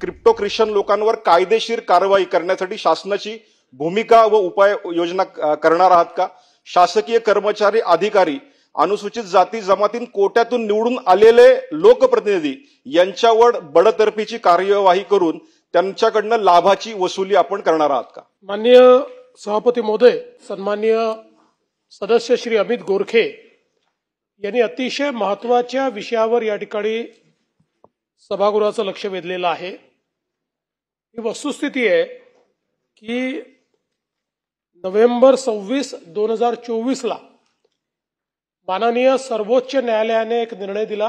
Crypto Christian लोकांवर कायदेशीर कारवाई करण्यासाठी शासनाची भूमिका व उपाययोजना करणार आहात का? शासकीय कर्मचारी, अधिकारी, अनुसूचित जाती जमातीं कोट्यातून निवडून आलेले लोकप्रतिनिधी यांच्यावर बडतर्फीची कार्यवाही करून त्यांच्याकडनं लाभाची वसुली आपण करणार आहात का? माननीय सभापती महोदय, सन्माननीय सदस्य श्री अमित गोरखे यांनी अतिशय महत्त्वाच्या विषयावर या ठिकाणी सभागृहाचं लक्ष वेधलेलं आहे। ही वस्तुस्थिती आहे की नोव्हेंबर 26, 2024 ला माननीय सर्वोच्च न्यायालयाने एक निर्णय दिला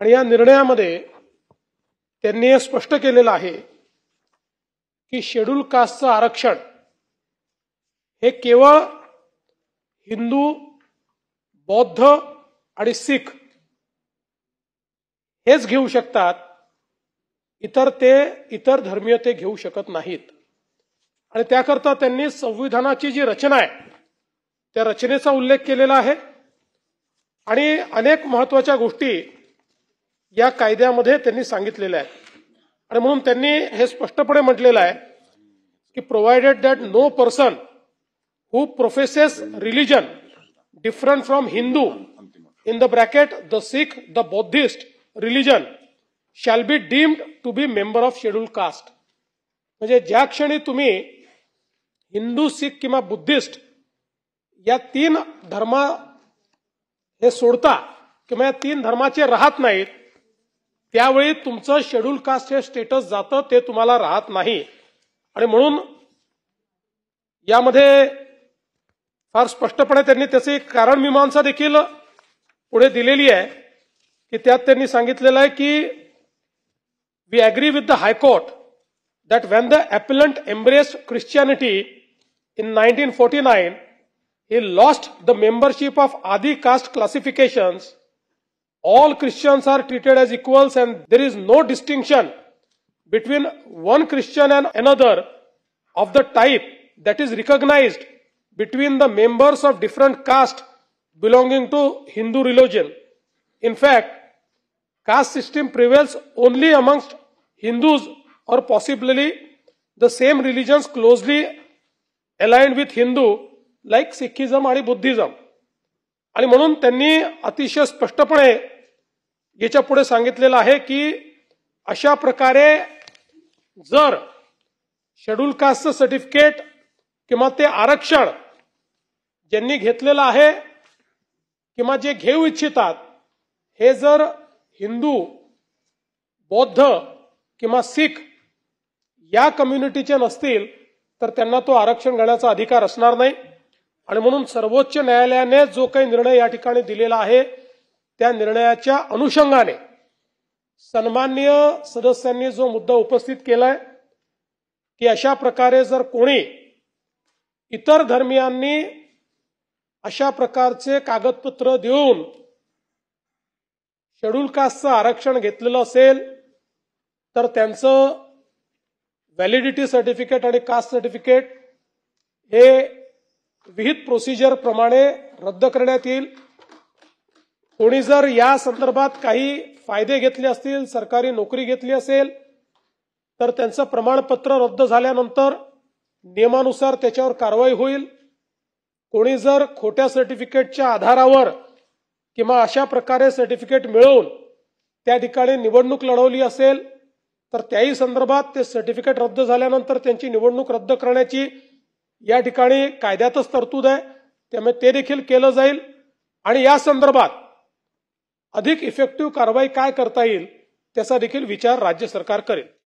आणि या निर्णयामध्ये त्यांनी हे स्पष्ट केलेलं आहे की शेड्यूल कास्टचं आरक्षण हे केवळ हिंदू, बौद्ध आणि सिख हेच घेऊ शकतात, इतर धर्मीय ते घेऊ शकत नाहीत। आणि त्याकरता त्यांनी संविधानाची जी रचना आहे त्या रचनेचा उल्लेख केलेला आहे आणि अनेक महत्त्वाच्या गोष्टी या कायद्यामध्ये त्यांनी सांगितलेल्या आहेत। आणि म्हणून त्यांनी हे स्पष्टपणे म्हटलेलं आहे की provided that no person who professes religion different from Hindu in the bracket the Sikh, the Buddhist religion shall be deemed to be member of scheduled caste। म्हणजे ज्या क्षणी तुम्ही हिंदू, सिख किंवा बुद्धिस्ट या तीन धर्म हे सोडता किंवा या तीन धर्माचे राहत नाहीत, त्यावेळी तुमचं शेड्यूल कास्ट हे स्टेटस जातं, ते तुम्हाला राहत नाही। आणि म्हणून यामध्ये फार स्पष्टपणे त्यांनी त्याची एक कारण मीमांसा देखील पुढे दिलेली आहे की त्यात त्यांनी सांगितलेलं आहे की we agree with the high court that when the appellant embraced Christianity in 1949 he lost the membership of Adi caste classifications. All Christians are treated as equals and there is no distinction between one Christian and another of the type that is recognized between the members of different castes belonging to Hindu religion. In fact, caste system prevails only amongst Hindus or possibly the same religions closely aligned with Hindu like सिखिझम आणि Buddhism. आणि म्हणून त्यांनी अतिशय स्पष्टपणे याच्या पुढे सांगितलेलं आहे की अशा प्रकारे जर शेड्यूल कास्टचं सर्टिफिकेट किंवा ते आरक्षण ज्यांनी घेतलेलं आहे किंवा जे घेऊ इच्छितात हे जर हिंदू, बौद्ध किंवा सिख या कम्युनिटीचे नसतील तर त्यांना तो आरक्षण घेण्याचा अधिकार असणार नाही। आणि म्हणून सर्वोच्च न्यायालयाने जो काही निर्णय या ठिकाणी दिलेला आहे त्या निर्णयाच्या अनुषंगाने सन्माननीय सदस्यांनी जो मुद्दा उपस्थित केलाय की अशा प्रकारे जर कोणी इतर धर्मियांनी अशा प्रकारचे कागदपत्र देऊन शेड्यूल कास्टचं आरक्षण घेतलेलं असेल तर त्यांचं व्हॅलिडिटी सर्टिफिकेट आणि कास्ट सर्टिफिकेट हे विहित प्रोसिजर प्रमाणे रद्द करण्यात येईल। कोणी जर या संदर्भात काही फायदे घेतले असतील, सरकारी नोकरी घेतली असेल तर त्यांचं प्रमाणपत्र रद्द झाल्यानंतर नियमानुसार त्याच्यावर कारवाई होईल। कोणी जर खोट्या सर्टिफिकेटच्या आधारावर किंवा अशा प्रकारे सर्टिफिकेट मिळवून त्या ठिकाणी निवडणूक लढवली असेल तर त्याही संदर्भात ते सर्टिफिकेट रद्द झाल्यानंतर त्यांची निवडणूक रद्द करण्याची या ठिकाणी कायद्यातच तरतूद आहे, त्यामुळे ते देखील केलं जाईल। आणि या संदर्भात अधिक इफेक्टिव्ह कारवाई काय करता येईल त्याचा देखील विचार राज्य सरकार करेल।